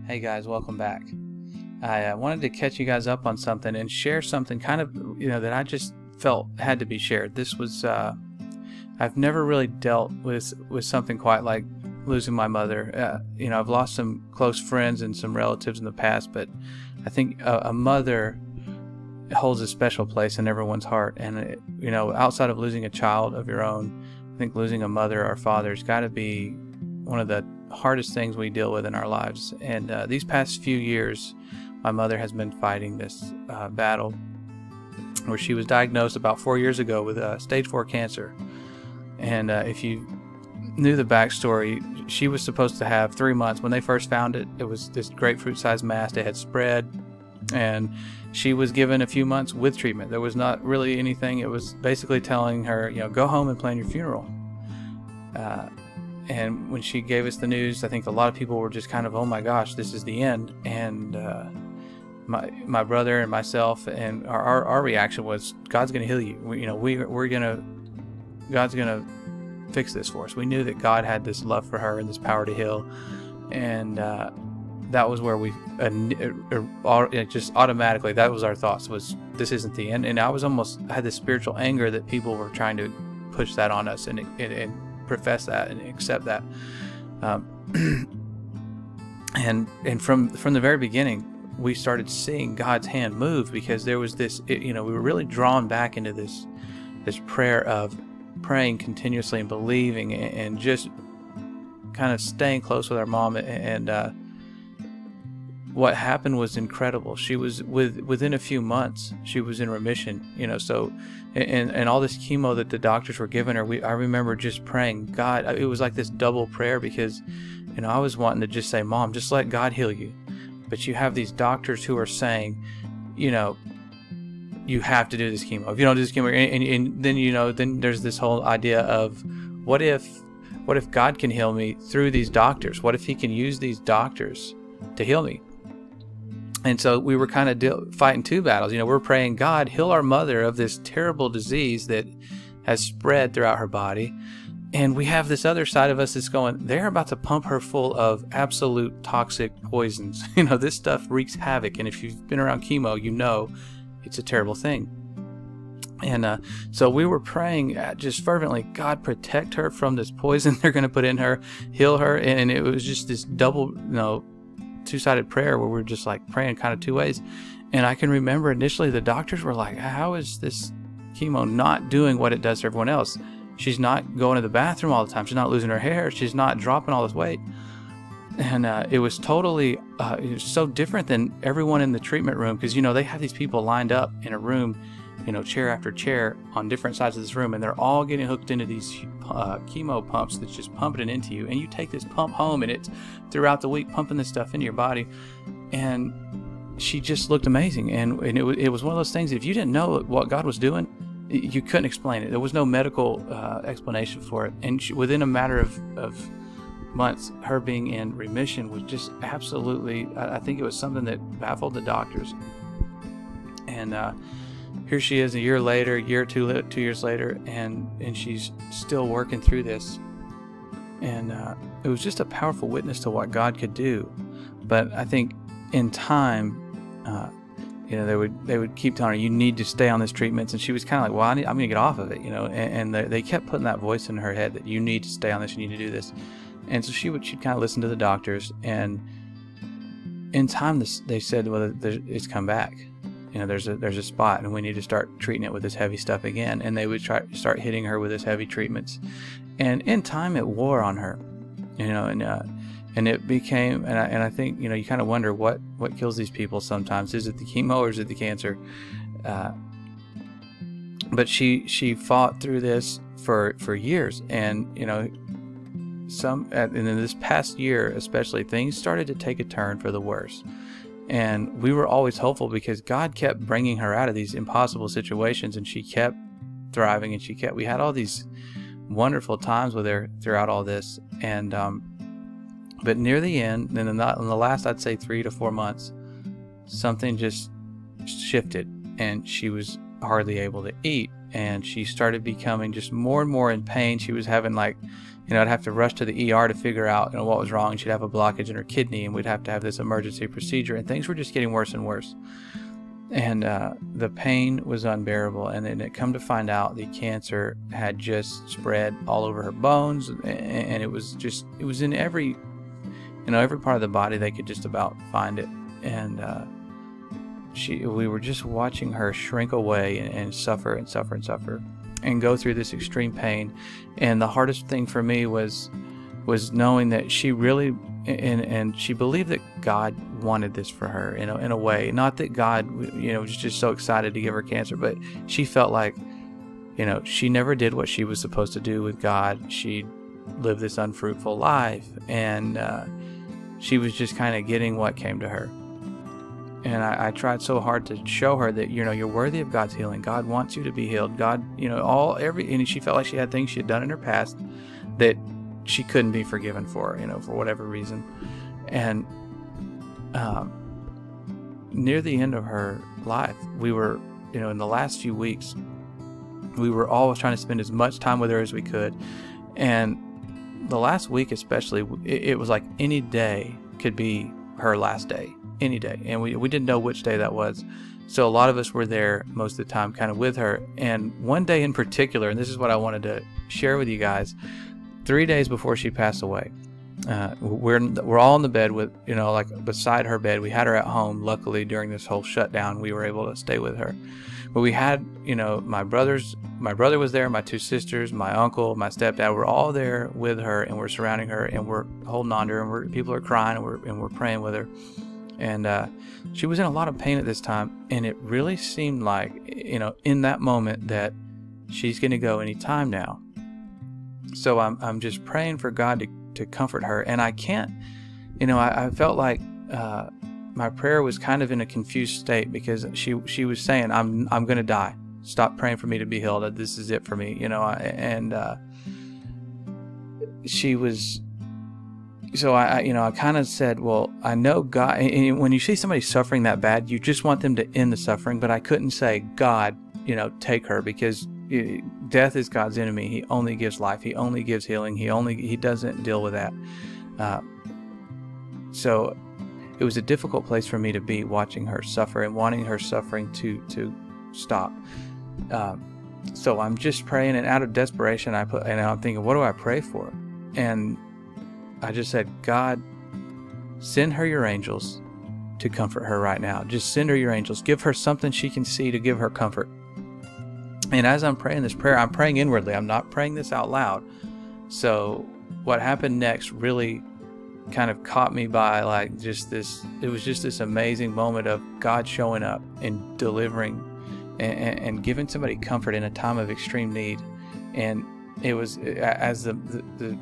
Hey guys, welcome back. I wanted to catch you guys up on something and share something kind of, that I just felt had to be shared. This was, I've never really dealt with something quite like losing my mother. I've lost some close friends and some relatives in the past, but I think a mother holds a special place in everyone's heart. And, outside of losing a child of your own, I think losing a mother or father has got to be one of the hardest things we deal with in our lives. And these past few years, my mother has been fighting this battle where she was diagnosed about 4 years ago with stage 4 cancer. And if you knew the backstory, she was supposed to have 3 months. When they first found it, it was this grapefruit-sized mass. It had spread, and she was given a few months with treatment. There was not really anything. It was basically telling her, go home and plan your funeral. And when she gave us the news, I think a lot of people were just kind of, oh my gosh, this is the end. And my brother and myself and our reaction was, God's going to heal you. God's going to fix this for us. We knew that God had this love for her and this power to heal. And that was where we just automatically, that was our thoughts, was this isn't the end. And I had this spiritual anger that people were trying to push that on us and profess that and accept that. And from the very beginning, we started seeing God's hand move, because there was this, we were really drawn back into this prayer of praying continuously and believing and just kind of staying close with our mom. And what happened was incredible. She was within a few months, she was in remission, so, and all this chemo that the doctors were giving her, I remember just praying, God, it was like this double prayer, because, I was wanting to just say, Mom, just let God heal you. But you have these doctors who are saying, you have to do this chemo. If you don't do this chemo, and then, then there's this whole idea of, what if God can heal me through these doctors? What if he can use these doctors to heal me? And so we were kind of fighting two battles. We're praying, God, heal our mother of this terrible disease that has spread throughout her body. And we have this other side of us that's going, they're about to pump her full of absolute toxic poisons. This stuff wreaks havoc. And if you've been around chemo, it's a terrible thing. And so we were praying just fervently, God, protect her from this poison they're going to put in her, heal her. And it was just this double, two-sided prayer where we're just like praying kind of two ways. And I can remember initially the doctors were like, how is this chemo not doing what it does to everyone else? She's not going to the bathroom all the time. She's not losing her hair. She's not dropping all this weight. And it was totally it was so different than everyone in the treatment room, because they have these people lined up in a room, chair after chair on different sides of this room, and they're all getting hooked into these chemo pumps that's just pumping it into you. And you take this pump home, and it's throughout the week pumping this stuff into your body. And she just looked amazing. And it was one of those things, if you didn't know what God was doing, you couldn't explain it. There was no medical explanation for it. And within a matter of months, her being in remission was just absolutely, I think it was something that baffled the doctors. And here she is a year later, two years later, and she's still working through this. And it was just a powerful witness to what God could do. But I think in time, they would keep telling her, you need to stay on this treatment. And she was kind of like, well, I'm going to get off of it, and they kept putting that voice in her head that you need to stay on this, you need to do this. And so she'd kind of listen to the doctors. And in time, they said, well, it's come back. There's a spot, and we need to start treating it with this heavy stuff again. And they would start hitting her with this heavy treatments. And in time, it wore on her, and it became, and I think, you kind of wonder what kills these people sometimes. Is it the chemo or is it the cancer? But she fought through this for years, and and in this past year especially, things started to take a turn for the worse. And we were always hopeful, because God kept bringing her out of these impossible situations, and she kept thriving, and we had all these wonderful times with her throughout all this. And but near the end, and in the last, I'd say 3 to 4 months, something just shifted, and she was hardly able to eat, and she started becoming just more and more in pain. She was having I'd have to rush to the ER to figure out, what was wrong. She'd have a blockage in her kidney, and we'd have to have this emergency procedure, and things were just getting worse and worse. And the pain was unbearable. And then it come to find out the cancer had just spread all over her bones, and it was in every part of the body. They could just about find it. And we were just watching her shrink away and suffer and suffer and suffer and go through this extreme pain. And the hardest thing for me was knowing that she really and she believed that God wanted this for her in a way. Not that God was just so excited to give her cancer, but she felt like she never did what she was supposed to do with God. She lived this unfruitful life, and she was just kind of getting what came to her. And I tried so hard to show her that you're worthy of God's healing. God wants you to be healed. God, and she felt like she had things she had done in her past that she couldn't be forgiven for, for whatever reason. And near the end of her life, we were, in the last few weeks, we were always trying to spend as much time with her as we could. And the last week especially, it was like any day could be her last day, any day. And we didn't know which day that was. So a lot of us were there most of the time kind of with her. And one day in particular, and this is what I wanted to share with you guys, 3 days before she passed away, we're all in the bed with, like beside her bed. We had her at home. Luckily, during this whole shutdown, we were able to stay with her. But we had, my brother was there, my two sisters, my uncle, my stepdad, were all there with her, and we're surrounding her, and we're holding on to her, and people are crying, and we're praying with her. And she was in a lot of pain at this time, and it really seemed like, in that moment, that she's going to go any time now. So I'm just praying for God to comfort her, and I can't, I felt like my prayer was kind of in a confused state, because she was saying, I'm going to die. Stop praying for me to be healed. This is it for me, and she was. So I kind of said, well, I know God, and when you see somebody suffering that bad, you just want them to end the suffering. But I couldn't say, God, take her, because death is God's enemy. He only gives life. He only gives healing. He doesn't deal with that. So it was a difficult place for me to be, watching her suffer and wanting her suffering to stop. So I'm just praying, and out of desperation, I'm thinking, what do I pray for? And I just said, God, send her your angels to comfort her right now. Just send her your angels. Give her something she can see to give her comfort. And as I'm praying this prayer, I'm praying inwardly. I'm not praying this out loud. So what happened next really kind of caught me by it was just this amazing moment of God showing up and delivering and giving somebody comfort in a time of extreme need. And it was as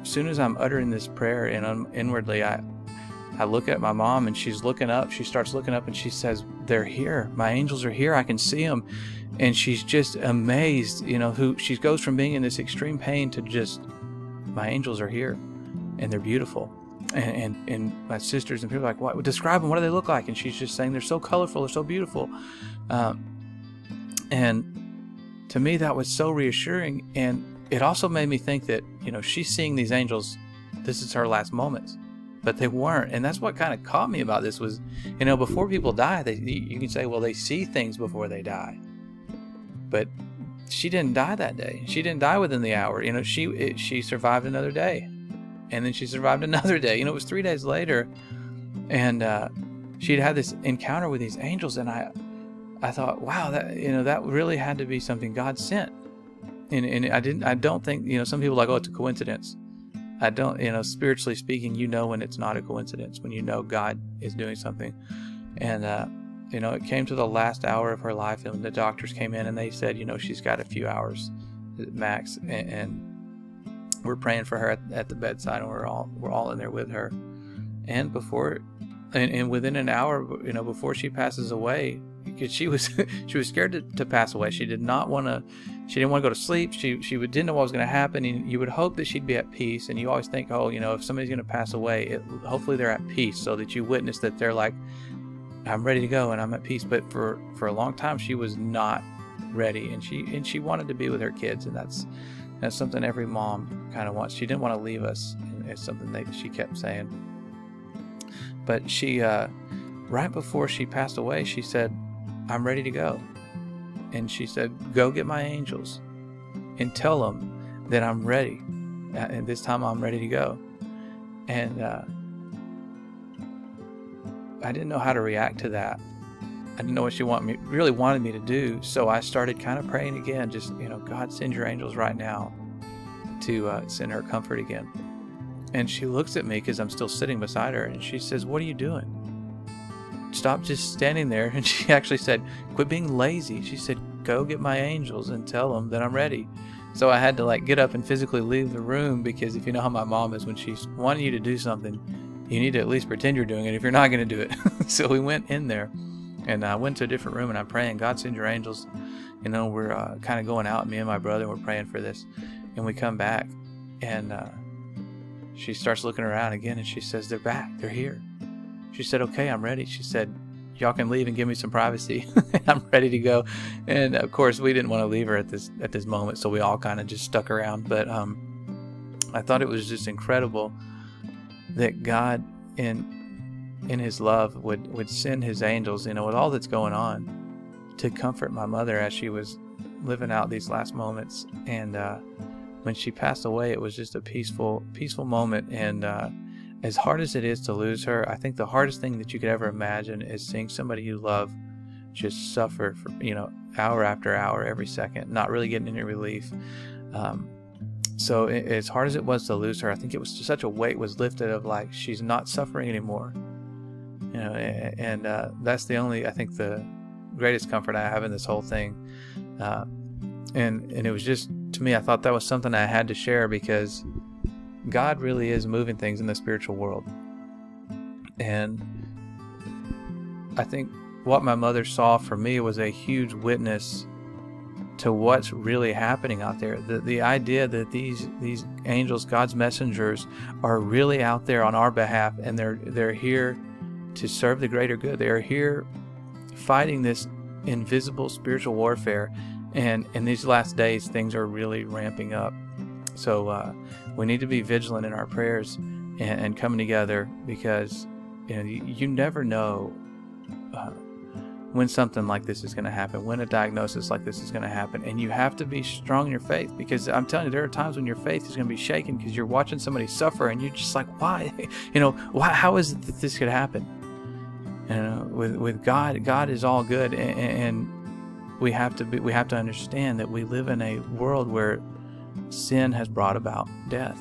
soon as I'm uttering this prayer and inwardly, I look at my mom, and she's looking up. She starts looking up, and she says, "They're here. My angels are here. I can see them." And she's just amazed, who she goes from being in this extreme pain to just, my angels are here, and they're beautiful. And my sisters and people are like, what? Describe them. What do they look like? And she's just saying, they're so colorful. They're so beautiful. And to me, that was so reassuring. And it also made me think that, she's seeing these angels. This is her last moments. But they weren't. And that's what kind of caught me about this was, before people die, you can say, well, they see things before they die. But she didn't die that day. She didn't die within the hour. She survived another day. And then she survived another day. It was 3 days later. And she'd had this encounter with these angels. And I thought, wow, that really had to be something God sent. And I don't think, some people are like, oh, it's a coincidence. I don't, spiritually speaking, when it's not a coincidence, when God is doing something. And, it came to the last hour of her life, and the doctors came in and they said, she's got a few hours max. And we're praying for her at the bedside, and we're all in there with her. And within an hour, before she passes away, because she was scared to pass away. She didn't want to go to sleep. She didn't know what was going to happen. And you would hope that she'd be at peace. And you always think, if somebody's going to pass away, hopefully they're at peace, so that you witness that they're like, I'm ready to go and I'm at peace. But for a long time, she was not ready, and she wanted to be with her kids, and That's something every mom kind of wants. She didn't want to leave us. It's something that she kept saying. But she, right before she passed away, she said, "I'm ready to go." And she said, "Go get my angels and tell them that I'm ready. And this time I'm ready to go." And I didn't know how to react to that. I didn't know what she really wanted me to do. So I started kind of praying again, just, God, send your angels right now to send her comfort again. And she looks at me because I'm still sitting beside her, and she says, "What are you doing? Stop just standing there." And she actually said, "Quit being lazy." She said, "Go get my angels and tell them that I'm ready." So I had to get up and physically leave the room, because if you know how my mom is, when she's wanting you to do something, you need to at least pretend you're doing it if you're not going to do it. So we went in there, and I went to a different room, and I'm praying, "God, send your angels." We're kind of going out, me and my brother, we're praying for this. And we come back, and she starts looking around again, and she says, "They're back. They're here." She said, "Okay, I'm ready." She said, "Y'all can leave and give me some privacy." I'm ready to go. And of course, we didn't want to leave her at this moment, so we all kind of just stuck around. But I thought it was just incredible that God, in His love, would send His angels, with all that's going on, to comfort my mother as she was living out these last moments. And when she passed away, it was just a peaceful moment. And as hard as it is to lose her, I think the hardest thing that you could ever imagine is seeing somebody you love just suffer for, hour after hour, every second, not really getting any relief. So as hard as it was to lose her, I think it was just such a weight was lifted of she's not suffering anymore. And that's I think the greatest comfort I have in this whole thing. And it was just, to me, I thought that was something I had to share, because God really is moving things in the spiritual world. And I think what my mother saw for me was a huge witness to what's really happening out there. The idea that these angels, God's messengers, are really out there on our behalf, and they're here to serve the greater good. They are here fighting this invisible spiritual warfare. And in these last days, things are really ramping up. So we need to be vigilant in our prayers and coming together, because you never know when something like this is going to happen, when a diagnosis like this is going to happen. And you have to be strong in your faith, because I'm telling you, there are times when your faith is going to be shaken because you're watching somebody suffer, and you're just like, why? How is it that this could happen? With God is all good, and we have to understand that we live in a world where sin has brought about death,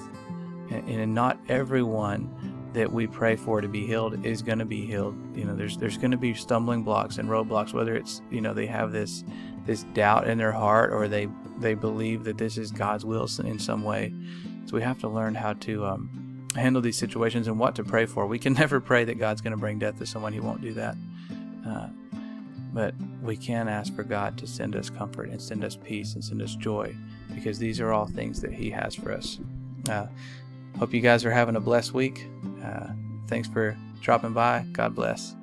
and not everyone that we pray for to be healed is going to be healed. There's going to be stumbling blocks and roadblocks, whether it's they have this doubt in their heart, or they believe that this is God's will in some way. So we have to learn how to handle these situations and what to pray for. We can never pray that God's going to bring death to someone. He won't do that. But we can ask for God to send us comfort and send us peace and send us joy, because these are all things that He has for us. Hope you guys are having a blessed week. Thanks for dropping by. God bless.